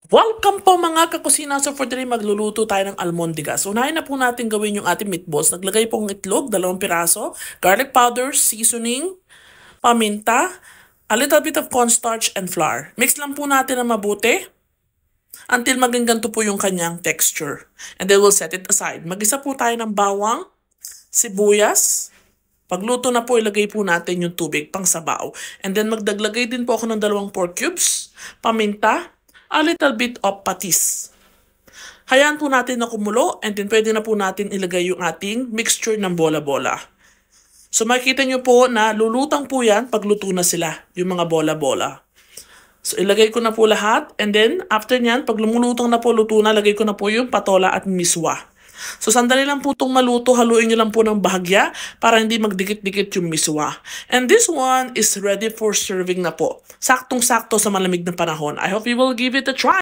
Welcome po mga kakusina. So for today, magluluto tayo ng almondigas. Unahin na po natin gawin yung ating meatballs. Naglagay pong itlog, 2 piraso, garlic powder, seasoning, paminta, a little bit of cornstarch and flour. Mix lang po natin na mabuti until maging ganito po yung kanyang texture. And then we'll set it aside. Mag-isa po tayo ng bawang, sibuyas. Pagluto na po, ilagay po natin yung tubig pang sabaw. And then magdaglagay din po ako ng 2 pork cubes, paminta, a little bit of patis. Hayaan po natin na kumulo and then pwede na po natin ilagay yung ating mixture ng bola-bola. So makikita nyo po na lulutang po yan pag luto na sila, yung mga bola-bola. So ilagay ko na po lahat and then after nyan, pag lumulutang na po, luto na, lagay ko na po yung patola at miswa. So sandali lang po itong maluto, haluin nyo lang po ng bahagya para hindi magdikit-dikit yung miswa. And this one is ready for serving na po. Saktong-sakto sa malamig na panahon. I hope you will give it a try.